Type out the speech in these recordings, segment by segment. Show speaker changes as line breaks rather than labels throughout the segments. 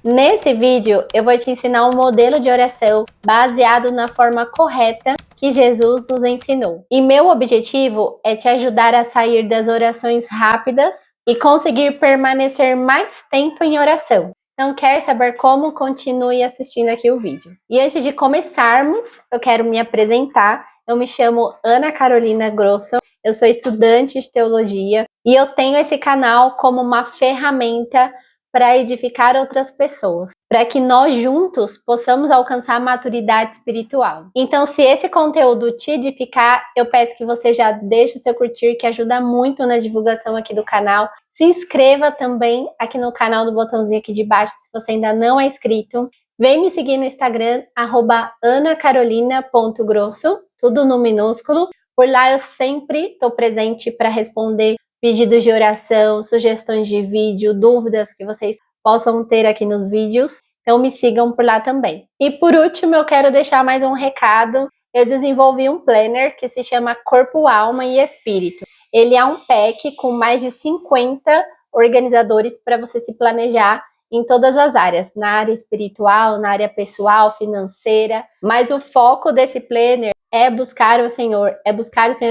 Nesse vídeo, eu vou te ensinar um modelo de oração baseado na forma correta que Jesus nos ensinou. E meu objetivo é te ajudar a sair das orações rápidas e conseguir permanecer mais tempo em oração. Então, quer saber como? Continue assistindo aqui o vídeo. E antes de começarmos, eu quero me apresentar. Eu me chamo Ana Carolina Grosso, eu sou estudante de teologia e eu tenho esse canal como uma ferramenta para edificar outras pessoas, para que nós juntos possamos alcançar a maturidade espiritual. Então, se esse conteúdo te edificar, eu peço que você já deixe o seu curtir, que ajuda muito na divulgação aqui do canal. Se inscreva também aqui no canal do botãozinho aqui de baixo, se você ainda não é inscrito. Vem me seguir no Instagram, @anacarolina.grosso, tudo no minúsculo. Por lá eu sempre estou presente para responder pedidos de oração, sugestões de vídeo, dúvidas que vocês possam ter aqui nos vídeos. Então me sigam por lá também. E por último, eu quero deixar mais um recado. Eu desenvolvi um planner que se chama Corpo, Alma e Espírito. Ele é um pack com mais de 50 organizadores para você se planejar em todas as áreas, na área espiritual, na área pessoal, financeira. Mas o foco desse planner é buscar o Senhor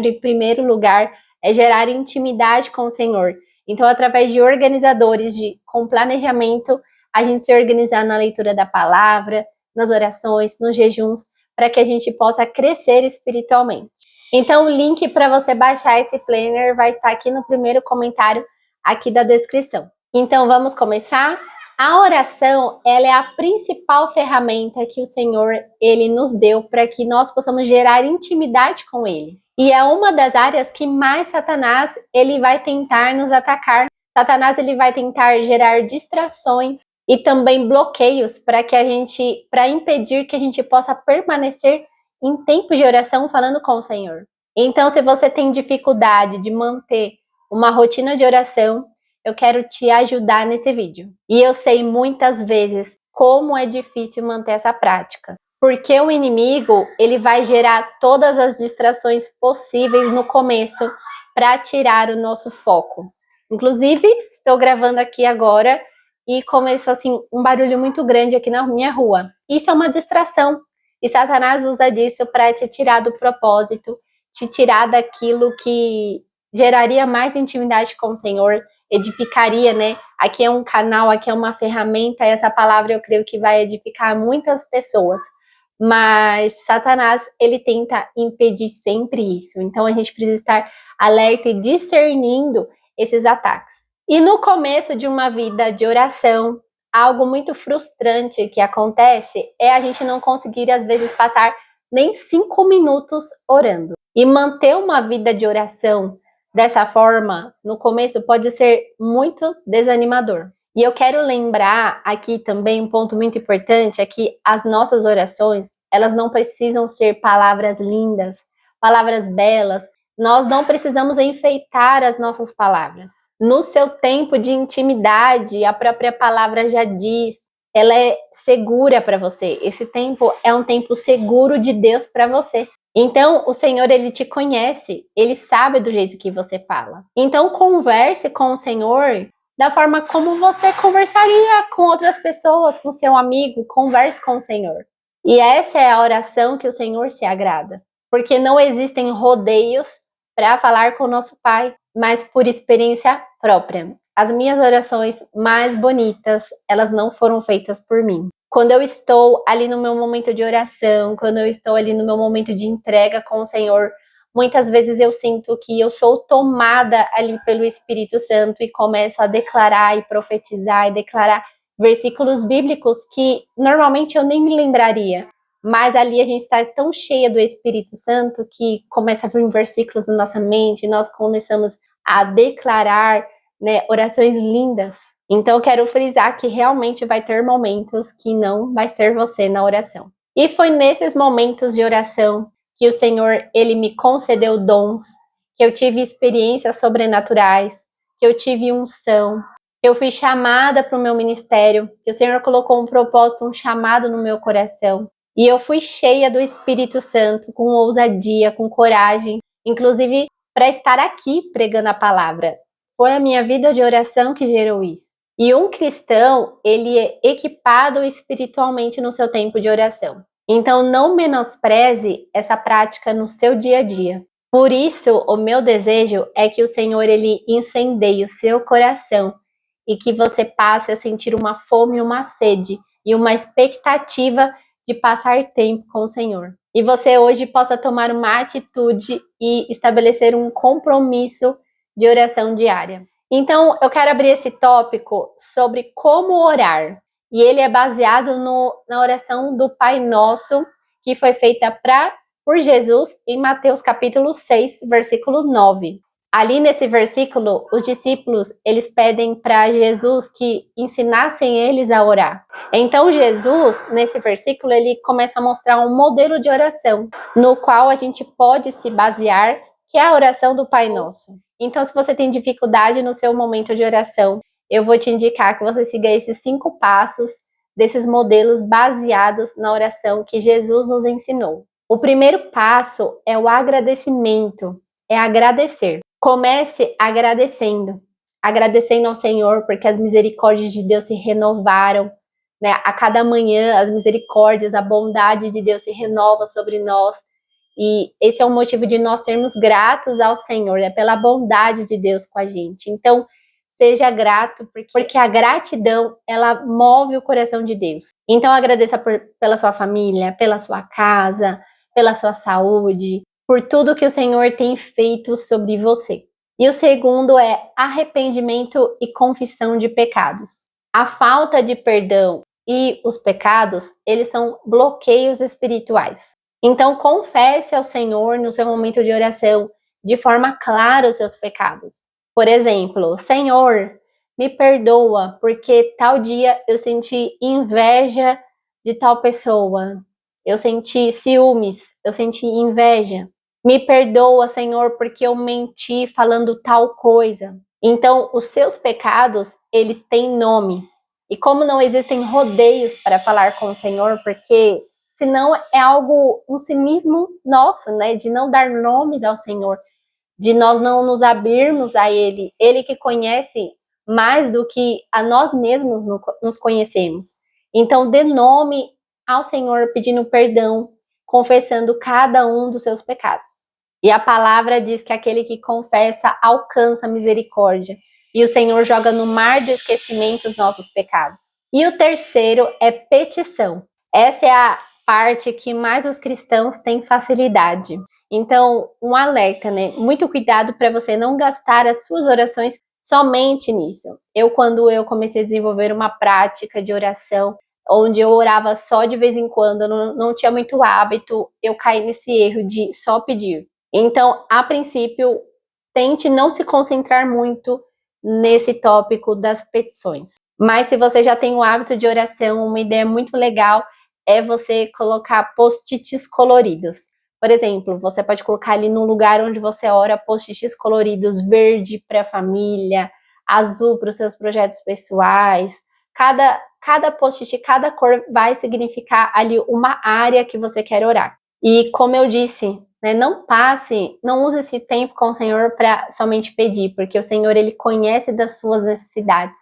em primeiro lugar, é gerar intimidade com o Senhor. Então, através de organizadores, com planejamento, a gente se organizar na leitura da palavra, nas orações, nos jejuns, para que a gente possa crescer espiritualmente. Então, o link para você baixar esse planner vai estar aqui no primeiro comentário aqui da descrição. Então, vamos começar? A oração, ela é a principal ferramenta que o Senhor, ele nos deu para que nós possamos gerar intimidade com ele. E é uma das áreas que mais Satanás, ele vai tentar nos atacar. Satanás, ele vai tentar gerar distrações e também bloqueios para impedir que a gente possa permanecer em tempo de oração falando com o Senhor. Então, se você tem dificuldade de manter uma rotina de oração, eu quero te ajudar nesse vídeo. E eu sei muitas vezes como é difícil manter essa prática. Porque o inimigo, ele vai gerar todas as distrações possíveis no começo para tirar o nosso foco. Inclusive, estou gravando aqui agora e começou assim um barulho muito grande aqui na minha rua. Isso é uma distração. E Satanás usa disso para te tirar do propósito, te tirar daquilo que geraria mais intimidade com o Senhor, edificaria, né? Aqui é um canal, aqui é uma ferramenta, essa palavra eu creio que vai edificar muitas pessoas. Mas Satanás, ele tenta impedir sempre isso. Então a gente precisa estar alerta e discernindo esses ataques. E no começo de uma vida de oração, algo muito frustrante que acontece é a gente não conseguir, às vezes, passar nem 5 minutos orando. E manter uma vida de oração dessa forma, no começo, pode ser muito desanimador. E eu quero lembrar aqui também um ponto muito importante, é que as nossas orações, elas não precisam ser palavras lindas, palavras belas. Nós não precisamos enfeitar as nossas palavras. No seu tempo de intimidade, a própria palavra já diz, ela é segura para você. Esse tempo é um tempo seguro de Deus para você. Então, o Senhor, ele te conhece, ele sabe do jeito que você fala. Então, converse com o Senhor da forma como você conversaria com outras pessoas, com seu amigo, converse com o Senhor. E essa é a oração que o Senhor se agrada, porque não existem rodeios para falar com o nosso Pai, mas por experiência própria. As minhas orações mais bonitas, elas não foram feitas por mim. Quando eu estou ali no meu momento de oração, quando eu estou ali no meu momento de entrega com o Senhor, muitas vezes eu sinto que eu sou tomada ali pelo Espírito Santo e começo a declarar e profetizar e declarar versículos bíblicos que normalmente eu nem me lembraria. Mas ali a gente está tão cheia do Espírito Santo que começa a vir versículos na nossa mente, e nós começamos a declarar, né, orações lindas. Então eu quero frisar que realmente vai ter momentos que não vai ser você na oração. E foi nesses momentos de oração que o Senhor, ele me concedeu dons, que eu tive experiências sobrenaturais, que eu tive unção, que eu fui chamada para o meu ministério, que o Senhor colocou um propósito, um chamado no meu coração. E eu fui cheia do Espírito Santo, com ousadia, com coragem, inclusive para estar aqui pregando a palavra. Foi a minha vida de oração que gerou isso. E um cristão, ele é equipado espiritualmente no seu tempo de oração. Então, não menospreze essa prática no seu dia a dia. Por isso, o meu desejo é que o Senhor, ele incendeie o seu coração e que você passe a sentir uma fome, uma sede e uma expectativa de passar tempo com o Senhor. E você hoje possa tomar uma atitude e estabelecer um compromisso de oração diária. Então, eu quero abrir esse tópico sobre como orar. E ele é baseado na oração do Pai Nosso, que foi feita por Jesus em Mateus capítulo 6, versículo 9. Ali nesse versículo, os discípulos, eles pedem para Jesus que ensinassem eles a orar. Então Jesus, nesse versículo, ele começa a mostrar um modelo de oração, no qual a gente pode se basear, que é a oração do Pai Nosso. Então, se você tem dificuldade no seu momento de oração, eu vou te indicar que você siga esses 5 passos desses modelos baseados na oração que Jesus nos ensinou. O primeiro passo é o agradecimento, é agradecer. Comece agradecendo ao Senhor, porque as misericórdias de Deus se renovaram, né? A cada manhã as misericórdias, a bondade de Deus se renova sobre nós. E esse é o motivo de nós sermos gratos ao Senhor, é pela bondade de Deus com a gente. Então, seja grato, porque a gratidão, ela move o coração de Deus. Então, agradeça pela sua família, pela sua casa, pela sua saúde, por tudo que o Senhor tem feito sobre você. E o segundo é arrependimento e confissão de pecados. A falta de perdão e os pecados, eles são bloqueios espirituais. Então, confesse ao Senhor no seu momento de oração, de forma clara, os seus pecados. Por exemplo, Senhor, me perdoa, porque tal dia eu senti inveja de tal pessoa. Eu senti ciúmes, eu senti inveja. Me perdoa, Senhor, porque eu menti falando tal coisa. Então, os seus pecados, eles têm nome. E como não existem rodeios para falar com o Senhor, porque senão é algo, um cinismo nosso, né? De não dar nomes ao Senhor, de nós não nos abrirmos a Ele. Ele que conhece mais do que a nós mesmos nos conhecemos. Então, dê nome ao Senhor pedindo perdão, confessando cada um dos seus pecados. E a palavra diz que aquele que confessa alcança a misericórdia. E o Senhor joga no mar de esquecimento os nossos pecados. E o terceiro é petição. Essa é a parte que mais os cristãos têm facilidade. Então, um alerta, né? Muito cuidado para você não gastar as suas orações somente nisso. Quando eu comecei a desenvolver uma prática de oração, onde eu orava só de vez em quando, eu não tinha muito hábito, eu caí nesse erro de só pedir. Então, a princípio, tente não se concentrar muito nesse tópico das petições. Mas se você já tem o hábito de oração, uma ideia muito legal é você colocar post-its coloridos. Por exemplo, você pode colocar ali no lugar onde você ora post-its coloridos, verde para a família, azul para os seus projetos pessoais. Cada post-it, cada cor vai significar ali uma área que você quer orar. E como eu disse, né, não use esse tempo com o Senhor para somente pedir, porque o Senhor, ele conhece das suas necessidades.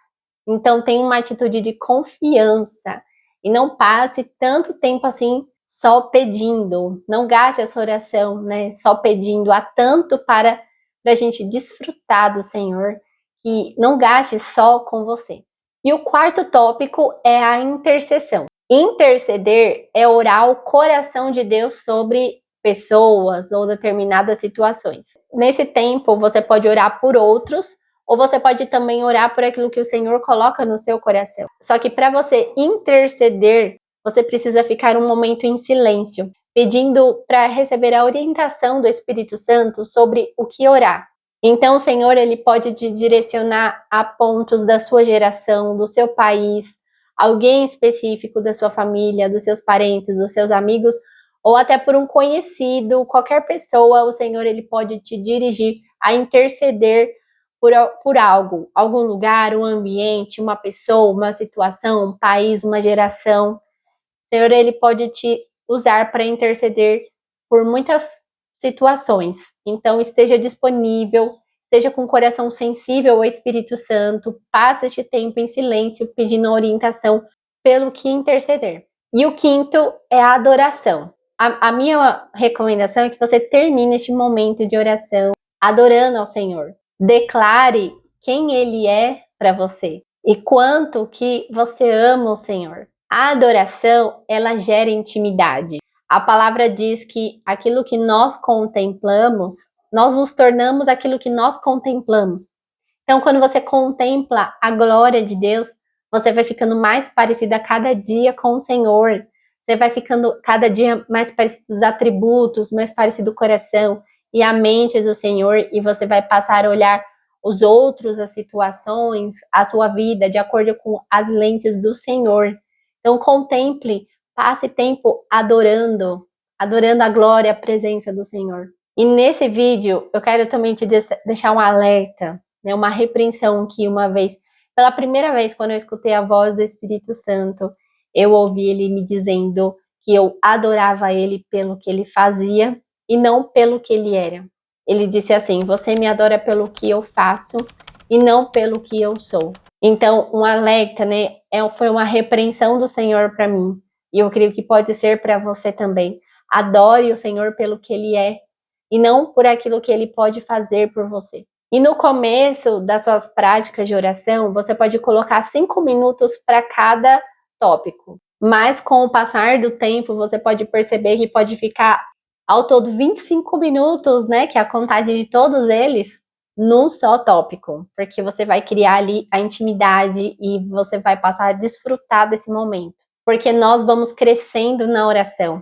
Então, tenha uma atitude de confiança e não passe tanto tempo assim só pedindo. Não gaste essa oração, né, só pedindo. Há tanto para a gente desfrutar do Senhor, que não gaste só com você. E o quarto tópico é a intercessão. Interceder é orar o coração de Deus sobre pessoas ou determinadas situações. Nesse tempo, você pode orar por outros, ou você pode também orar por aquilo que o Senhor coloca no seu coração. Só que para você interceder, você precisa ficar um momento em silêncio, pedindo para receber a orientação do Espírito Santo sobre o que orar. Então o Senhor, ele pode te direcionar a pontos da sua geração, do seu país, alguém específico da sua família, dos seus parentes, dos seus amigos, ou até por um conhecido, qualquer pessoa, o Senhor, ele pode te dirigir a interceder por algo, algum lugar, um ambiente, uma pessoa, uma situação, um país, uma geração. O Senhor, ele pode te usar para interceder por muitas situações. Então, esteja disponível, seja com o coração sensível ao Espírito Santo, passe este tempo em silêncio, pedindo orientação pelo que interceder. E o quinto é a adoração. A minha recomendação é que você termine este momento de oração adorando ao Senhor. Declare quem Ele é para você e quanto que você ama o Senhor. A adoração, ela gera intimidade. A palavra diz que aquilo que nós contemplamos, nós nos tornamos aquilo que nós contemplamos. Então, quando você contempla a glória de Deus, você vai ficando mais parecida a cada dia com o Senhor. Você vai ficando cada dia mais parecido os atributos, mais parecido o coração e a mente do Senhor, e você vai passar a olhar os outros, as situações, a sua vida, de acordo com as lentes do Senhor. Então, contemple, passe tempo adorando a glória, a presença do Senhor. E nesse vídeo, eu quero também te deixar um alerta, né, uma repreensão que uma vez, pela primeira vez, quando eu escutei a voz do Espírito Santo, eu ouvi ele me dizendo que eu adorava ele pelo que ele fazia e não pelo que ele era. Ele disse assim: você me adora pelo que eu faço e não pelo que eu sou. Então, um alerta, né? Foi uma repreensão do Senhor para mim. E eu creio que pode ser para você também. Adore o Senhor pelo que Ele é e não por aquilo que Ele pode fazer por você. E no começo das suas práticas de oração, você pode colocar 5 minutos para cada tópico. Mas com o passar do tempo, você pode perceber que pode ficar ao todo 25 minutos, né, que é a contagem de todos eles, num só tópico, porque você vai criar ali a intimidade e você vai passar a desfrutar desse momento, porque nós vamos crescendo na oração.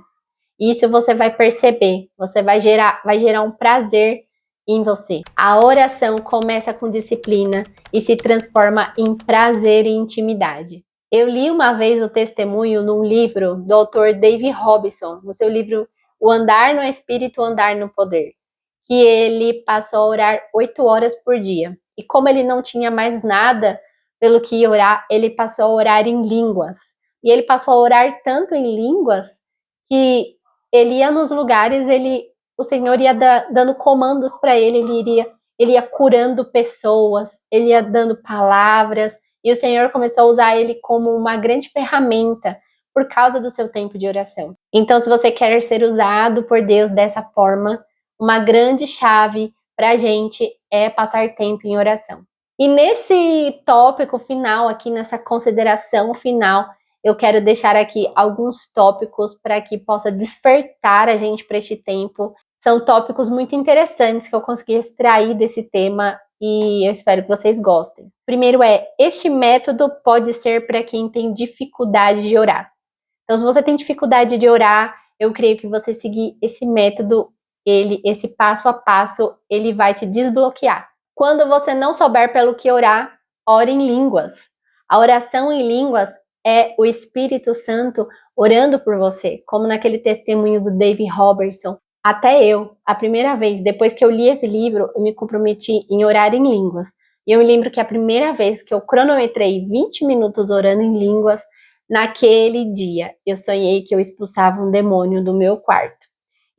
Isso você vai perceber, você vai gerar um prazer em você. A oração começa com disciplina e se transforma em prazer e intimidade. Eu li uma vez o testemunho num livro do autor David Robson, no seu livro O Andar no Espírito, o Andar no Poder, que ele passou a orar 8 horas por dia. E como ele não tinha mais nada pelo que orar, ele passou a orar em línguas. E ele passou a orar tanto em línguas que ele ia nos lugares, o Senhor ia dando comandos para ele, ele ia curando pessoas, ele ia dando palavras, e o Senhor começou a usar ele como uma grande ferramenta por causa do seu tempo de oração. Então, se você quer ser usado por Deus dessa forma, uma grande chave para a gente é passar tempo em oração. E nesse tópico final aqui, nessa consideração final, eu quero deixar aqui alguns tópicos para que possa despertar a gente para este tempo. São tópicos muito interessantes que eu consegui extrair desse tema e eu espero que vocês gostem. Primeiro este método pode ser para quem tem dificuldade de orar. Então, se você tem dificuldade de orar, eu creio que você seguir esse método, esse passo a passo, ele vai te desbloquear. Quando você não souber pelo que orar, ore em línguas. A oração em línguas é o Espírito Santo orando por você, como naquele testemunho do David Robertson. Até eu, a primeira vez, depois que eu li esse livro, eu me comprometi em orar em línguas. E eu me lembro que a primeira vez que eu cronometrei 20 minutos orando em línguas, naquele dia, eu sonhei que eu expulsava um demônio do meu quarto.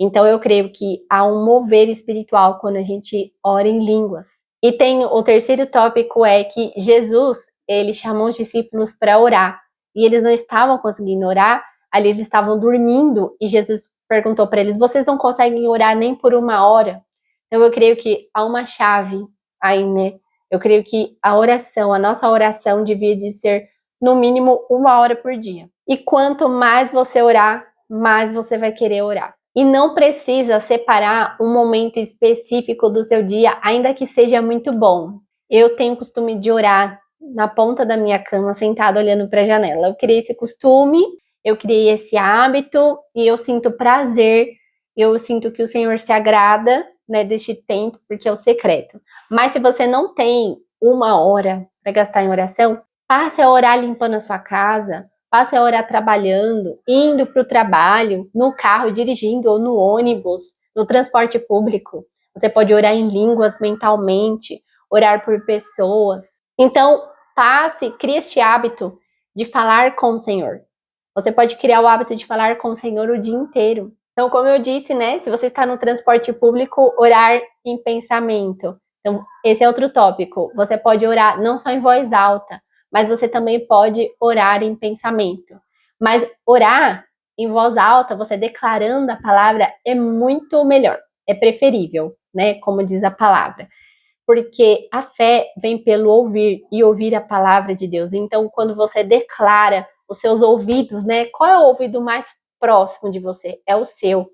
Então, eu creio que há um mover espiritual quando a gente ora em línguas. E tem o terceiro tópico é que Jesus, ele chamou os discípulos para orar. E eles não estavam conseguindo orar, ali eles estavam dormindo. E Jesus perguntou para eles, vocês não conseguem orar nem por 1 hora? Então, eu creio que há uma chave aí, né? Eu creio que a oração, a nossa oração devia de ser no mínimo 1 hora por dia. E quanto mais você orar, mais você vai querer orar. E não precisa separar um momento específico do seu dia, ainda que seja muito bom. Eu tenho o costume de orar na ponta da minha cama, sentado olhando para a janela. Eu criei esse costume, eu criei esse hábito e eu sinto prazer, eu sinto que o Senhor se agrada, né, deste tempo, porque é o secreto. Mas se você não tem 1 hora para gastar em oração, passe a orar limpando a sua casa, passe a orar trabalhando, indo para o trabalho, no carro, dirigindo ou no ônibus, no transporte público. Você pode orar em línguas mentalmente, orar por pessoas. Então, crie este hábito de falar com o Senhor. Você pode criar o hábito de falar com o Senhor o dia inteiro. Então, como eu disse, né, se você está no transporte público, orar em pensamento. Então, esse é outro tópico. Você pode orar não só em voz alta, mas você também pode orar em pensamento. Mas orar em voz alta, você declarando a palavra, é muito melhor, é preferível, né? Como diz a palavra. Porque a fé vem pelo ouvir e ouvir a palavra de Deus. Então, quando você declara os seus ouvidos, né? Qual é o ouvido mais próximo de você? É o seu,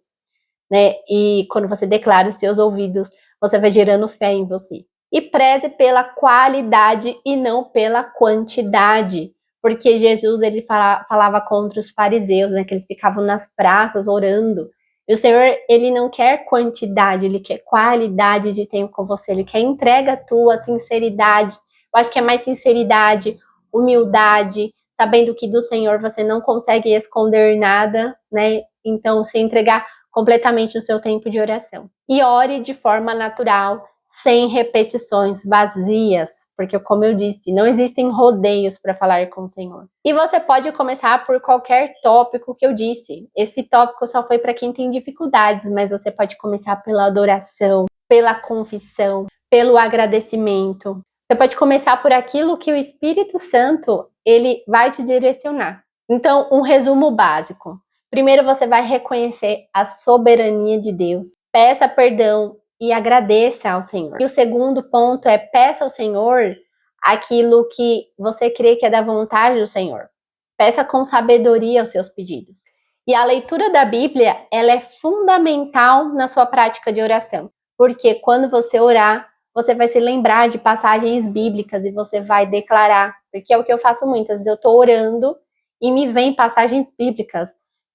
né? E quando você declara os seus ouvidos, você vai gerando fé em você. E preze pela qualidade e não pela quantidade. Porque Jesus, ele falava contra os fariseus, né? Que eles ficavam nas praças orando. E o Senhor, ele não quer quantidade, ele quer qualidade de tempo com você. Ele quer entrega tua, sinceridade. Eu acho que é mais sinceridade, humildade, sabendo que do Senhor você não consegue esconder nada, né? Então, se entregar completamente o seu tempo de oração. E ore de forma natural, sem repetições vazias, porque como eu disse, não existem rodeios para falar com o Senhor. E você pode começar por qualquer tópico que eu disse. Esse tópico só foi para quem tem dificuldades, mas você pode começar pela adoração, pela confissão, pelo agradecimento. Você pode começar por aquilo que o Espírito Santo, ele vai te direcionar. Então, um resumo básico. Primeiro você vai reconhecer a soberania de Deus. Peça perdão e agradeça ao Senhor. E o segundo ponto é peça ao Senhor aquilo que você crê que é da vontade do Senhor. Peça com sabedoria os seus pedidos. E a leitura da Bíblia, ela é fundamental na sua prática de oração. Porque quando você orar, você vai se lembrar de passagens bíblicas e você vai declarar. Porque é o que eu faço muitas vezes. Eu estou orando e me vem passagens bíblicas.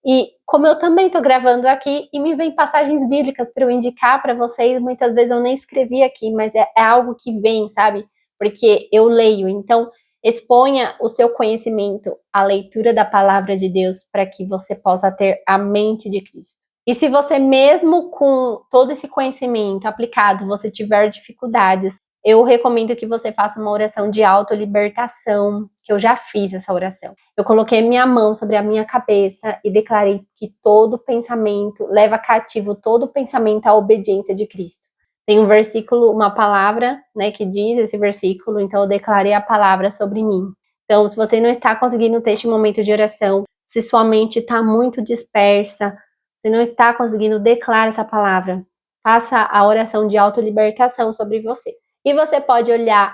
E como eu também estou gravando aqui e me vem passagens bíblicas para eu indicar para vocês, muitas vezes eu nem escrevi aqui, mas é algo que vem, sabe? Porque eu leio. Então, exponha o seu conhecimento à leitura da palavra de Deus para que você possa ter a mente de Cristo. E se você mesmo com todo esse conhecimento aplicado, você tiver dificuldades, eu recomendo que você faça uma oração de autolibertação, que eu já fiz essa oração. Eu coloquei minha mão sobre a minha cabeça e declarei que todo pensamento leva cativo todo pensamento à obediência de Cristo. Tem um versículo, uma palavra, né, que diz esse versículo, então eu declarei a palavra sobre mim. Então, se você não está conseguindo ter este momento de oração, se sua mente está muito dispersa, se não está conseguindo declarar essa palavra, faça a oração de autolibertação sobre você. E você pode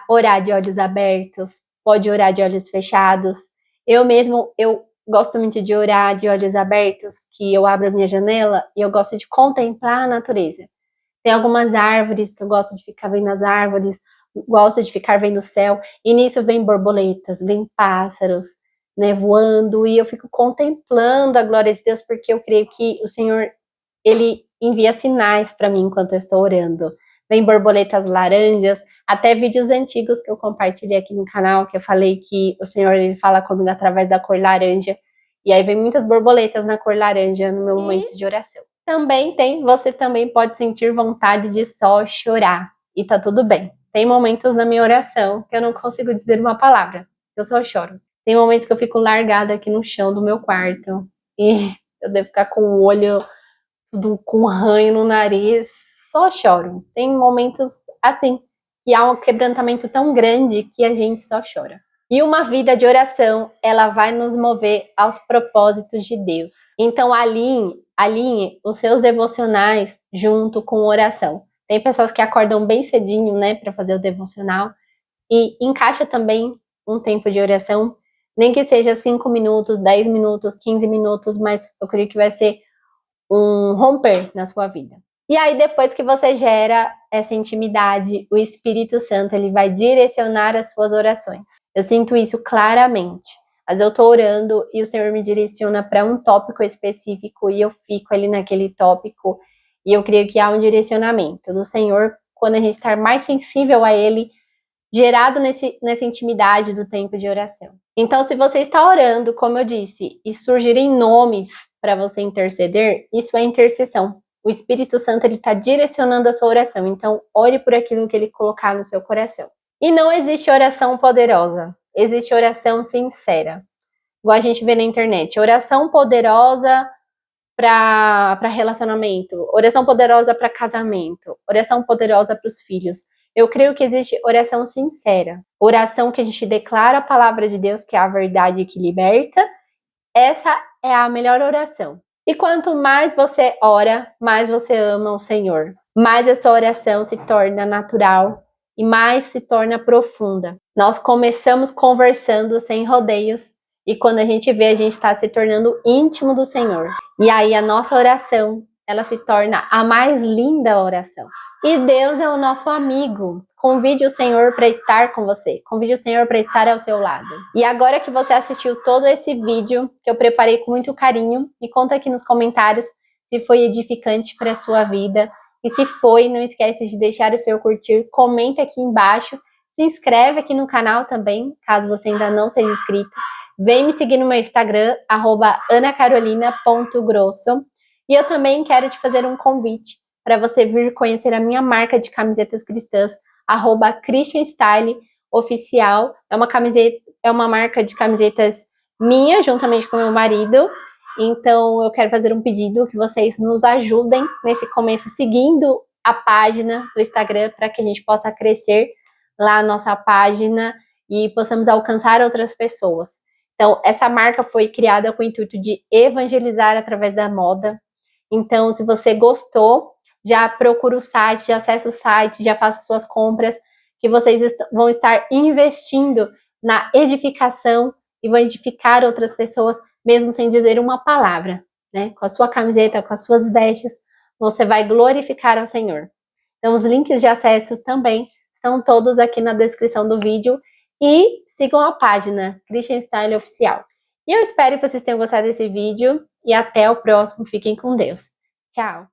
orar de olhos abertos, pode orar de olhos fechados. Eu gosto muito de orar de olhos abertos, que eu abro a minha janela e eu gosto de contemplar a natureza. Tem algumas árvores que eu gosto de ficar vendo as árvores, gosto de ficar vendo o céu, e nisso vem borboletas, vem pássaros, né, voando, e eu fico contemplando a glória de Deus, porque eu creio que o Senhor, ele envia sinais para mim enquanto eu estou orando. Vem borboletas laranjas, até vídeos antigos que eu compartilhei aqui no canal, que eu falei que o Senhor, ele fala comigo através da cor laranja, e aí vem muitas borboletas na cor laranja no meu momento de oração. Você também pode sentir vontade de só chorar, e tá tudo bem. Tem momentos na minha oração que eu não consigo dizer uma palavra, eu só choro. Tem momentos que eu fico largada aqui no chão do meu quarto, e eu devo ficar com o olho tudo com ranho no nariz, só choro. Tem momentos assim, que há um quebrantamento tão grande que a gente só chora. E uma vida de oração, ela vai nos mover aos propósitos de Deus. Então alinhe os seus devocionais junto com oração. Tem pessoas que acordam bem cedinho, né, para fazer o devocional, e encaixa também um tempo de oração, nem que seja 5 minutos, 10 minutos, 15 minutos, mas eu creio que vai ser um romper na sua vida. E aí, depois que você gera essa intimidade, o Espírito Santo, ele vai direcionar as suas orações. Eu sinto isso claramente. Às vezes eu tô orando e o Senhor me direciona para um tópico específico e eu fico ali naquele tópico, e eu creio que há um direcionamento do Senhor quando a gente está mais sensível a Ele, gerado nessa intimidade do tempo de oração. Então, se você está orando, como eu disse, e surgirem nomes para você interceder, isso é intercessão. O Espírito Santo está direcionando a sua oração, então ore por aquilo que ele colocar no seu coração. E não existe oração poderosa, existe oração sincera. Igual a gente vê na internet, oração poderosa para relacionamento, oração poderosa para casamento, oração poderosa para os filhos. Eu creio que existe oração sincera, oração que a gente declara a palavra de Deus, que é a verdade que liberta. Essa é a melhor oração. E quanto mais você ora, mais você ama o Senhor. Mais a sua oração se torna natural e mais se torna profunda. Nós começamos conversando sem rodeios e quando a gente vê, a gente está se tornando íntimo do Senhor. E aí a nossa oração, ela se torna a mais linda oração. E Deus é o nosso amigo. Convide o Senhor para estar com você. Convide o Senhor para estar ao seu lado. E agora que você assistiu todo esse vídeo, que eu preparei com muito carinho, me conta aqui nos comentários se foi edificante para a sua vida. E se foi, não esquece de deixar o seu curtir, comenta aqui embaixo, se inscreve aqui no canal também, caso você ainda não seja inscrito. Vem me seguir no meu Instagram, @anacarolina.grosso. E eu também quero te fazer um convite para você vir conhecer a minha marca de camisetas cristãs, @christianstyleoficial. É uma marca de camisetas minha, juntamente com meu marido. Então eu quero fazer um pedido que vocês nos ajudem nesse começo, seguindo a página do Instagram, para que a gente possa crescer lá a nossa página e possamos alcançar outras pessoas. Então, essa marca foi criada com o intuito de evangelizar através da moda. Então, se você gostou, já procura o site, já acessa o site, já faça suas compras, que vocês vão estar investindo na edificação e vão edificar outras pessoas, mesmo sem dizer uma palavra, né? Com a sua camiseta, com as suas vestes, você vai glorificar ao Senhor. Então, os links de acesso também estão todos aqui na descrição do vídeo e sigam a página Christian Style Oficial. E eu espero que vocês tenham gostado desse vídeo e até o próximo. Fiquem com Deus. Tchau!